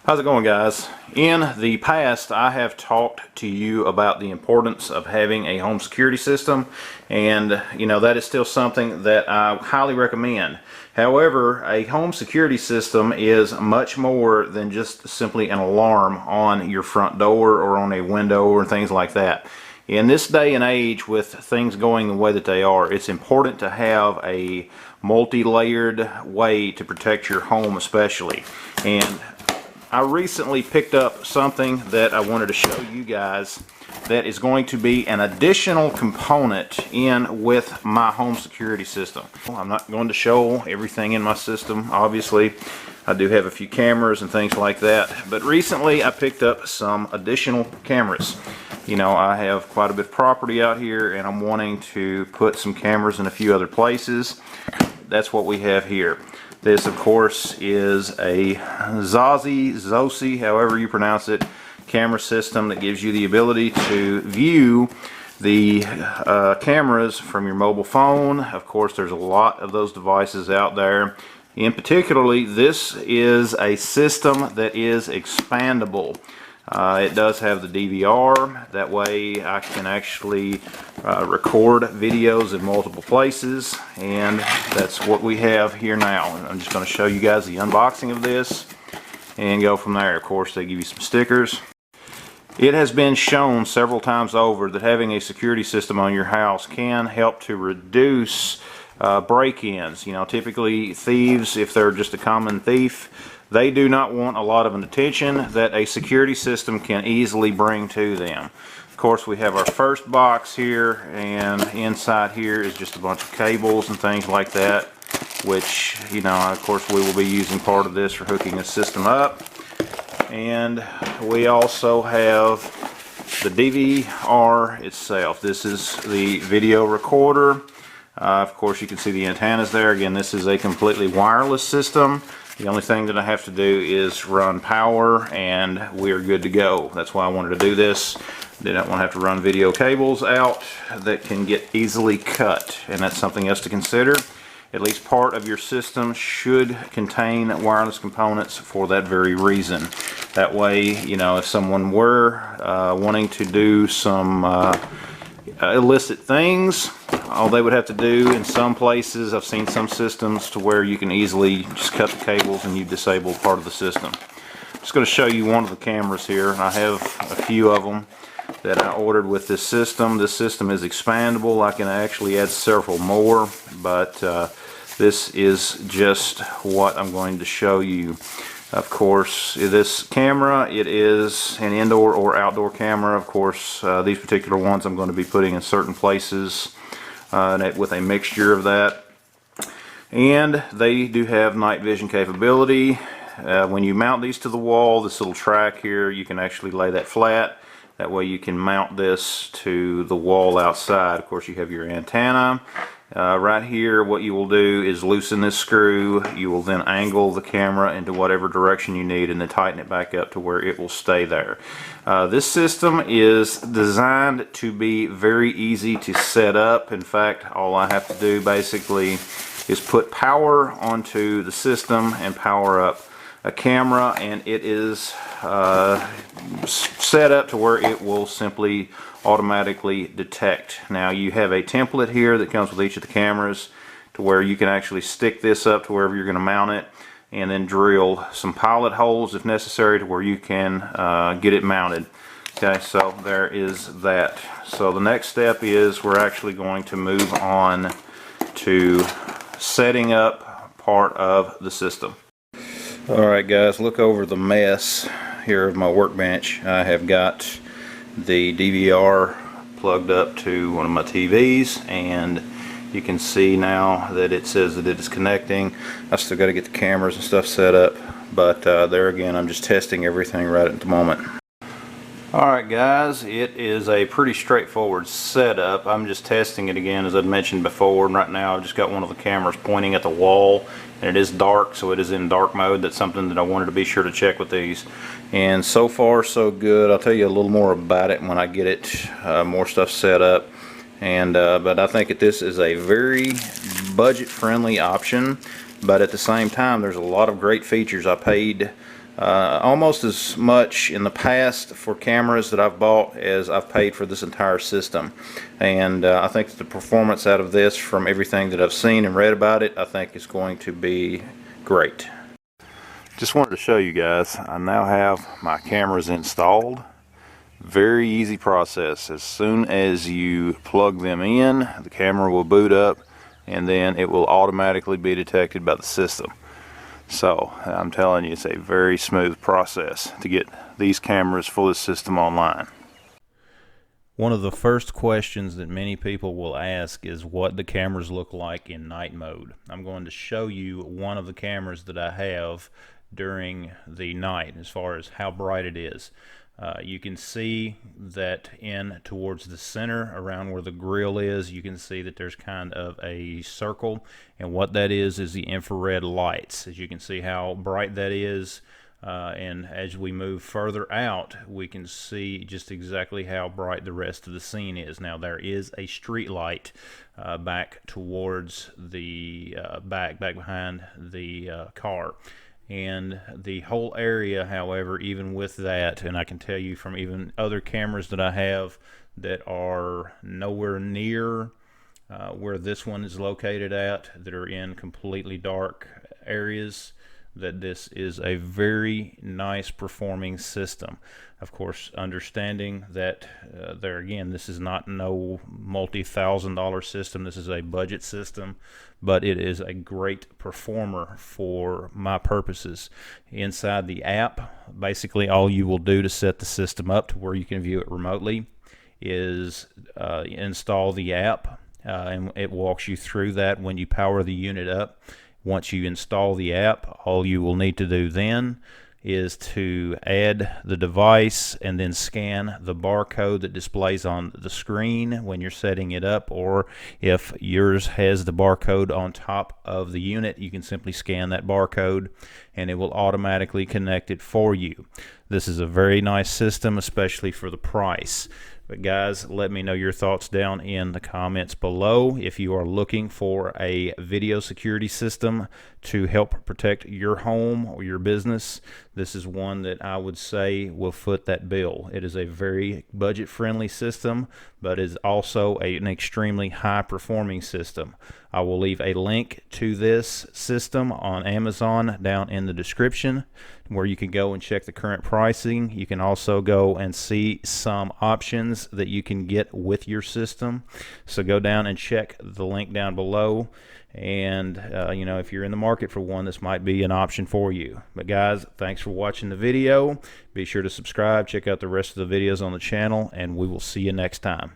How's it going, guys? In the past, I have talked to you about the importance of having a home security system, and that is still something that I highly recommend. However, a home security system is much more than just simply an alarm on your front door or on a window or things like that. In this day and age, with things going the way that they are, it's important to have a multi-layered way to protect your home, especially. And I recently picked up something that I wanted to show you guys that is going to be an additional component in with my home security system. I'm not going to show everything in my system, obviously. I do have a few cameras and things like that, but recently I picked up some additional cameras. I have quite a bit of property out here and I'm wanting to put some cameras in a few other places. That's what we have here. This, of course, is a Zosi, however you pronounce it, camera system that gives you the ability to view the cameras from your mobile phone. Of course, there's a lot of those devices out there. In particularly, this is a system that is expandable. It does have the DVR. That way I can actually record videos in multiple places, and that's what we have here now. I'm just going to show you guys the unboxing of this and go from there. Of course, they give you some stickers. It has been shown several times over that having a security system on your house can help to reduce break-ins. Typically thieves, if they're just a common thief, they do not want a lot of attention that a security system can easily bring to them. Of course, we have our first box here, and inside here is just a bunch of cables and things like that, which, of course, we will be using part of this for hooking the system up. And we also have the DVR itself. This is the video recorder. Of course, you can see the antennas there. Again, this is a completely wireless system. The only thing that I have to do is run power and we're good to go. That's why I wanted to do this. Did not want to have to run video cables out that can get easily cut, and that's something else to consider. At least part of your system should contain wireless components for that very reason. That way, if someone were wanting to do some illicit things, all they would have to do in some places, I've seen some systems to where you can easily just cut the cables and you disable part of the system. I'm just going to show you one of the cameras here. I have a few of them that I ordered with this system. This system is expandable. I can actually add several more, but this is just what I'm going to show you. Of course, this camera, it is an indoor or outdoor camera. Of course, these particular ones I'm going to be putting in certain places with a mixture of that. And they do have night vision capability. When you mount these to the wall, this little track here, you can actually lay that flat. That way you can mount this to the wall outside. Of course, you have your antenna. Right here, what you will do is loosen this screw. You will then angle the camera into whatever direction you need and then tighten it back up to where it will stay there. This system is designed to be very easy to set up. In fact, all I have to do basically is put power onto the system and power up a camera, and it is set up to where it will simply automatically detect. Now, you have a template here that comes with each of the cameras to where you can actually stick this up to wherever you're going to mount it and then drill some pilot holes if necessary to where you can get it mounted. Okay, so there is that. So the next step is we're actually going to move on to setting up part of the system. Alright guys, look over the mess here of my workbench. I have got the DVR plugged up to one of my TVs, and you can see now that it says that it is connecting. I still got to get the cameras and stuff set up, but there again, I'm just testing everything right at the moment. Alright guys, it is a pretty straightforward setup. I'm just testing it again, as I'd mentioned before, and right now I've just got one of the cameras pointing at the wall, and it is dark, so it is in dark mode. That's something that I wanted to be sure to check with these, and so far so good. I'll tell you a little more about it when I get it more stuff set up, and but I think that this is a very budget friendly option, but at the same time there's a lot of great features. I paid almost as much in the past for cameras that I've bought as I've paid for this entire system. And I think that the performance out of this, from everything that I've seen and read about it, I think is going to be great. Just wanted to show you guys, I now have my cameras installed. Very easy process. As soon as you plug them in, the camera will boot up and then it will automatically be detected by the system. So I'm telling you, it's a very smooth process to get these cameras for this system online. One of the first questions that many people will ask is what the cameras look like in night mode. I'm going to show you one of the cameras that I have during the night as far as how bright it is. You can see that in towards the center around where the grill is, you can see that there's kind of a circle, and what that is the infrared lights. As you can see how bright that is, and as we move further out, we can see just exactly how bright the rest of the scene is. Now there is a street light back towards the back behind the car. And the whole area, however, even with that, and I can tell you from even other cameras that I have that are nowhere near where this one is located at, that are in completely dark areas, that this is a very nice performing system. Of course, understanding that there again, this is not no multi-thousand-dollar system. This is a budget system, but it is a great performer for my purposes. Inside the app, basically all you will do to set the system up to where you can view it remotely is install the app, and it walks you through that when you power the unit up. Once you install the app, all you will need to do then is to add the device and then scan the barcode that displays on the screen when you're setting it up, or if yours has the barcode on top of the unit, you can simply scan that barcode and it will automatically connect it for you. This is a very nice system, especially for the price. But guys, let me know your thoughts down in the comments below. If you are looking for a video security system to help protect your home or your business, this is one that I would say will foot that bill. It is a very budget-friendly system, but is also an extremely high-performing system. I will leave a link to this system on Amazon down in the description, where you can go and check the current pricing. You can also go and see some options that you can get with your system. So go down and check the link down below, and you know, if you're in the market for one, this might be an option for you. But guys, thanks for watching the video. Be sure to subscribe, check out the rest of the videos on the channel, and we will see you next time.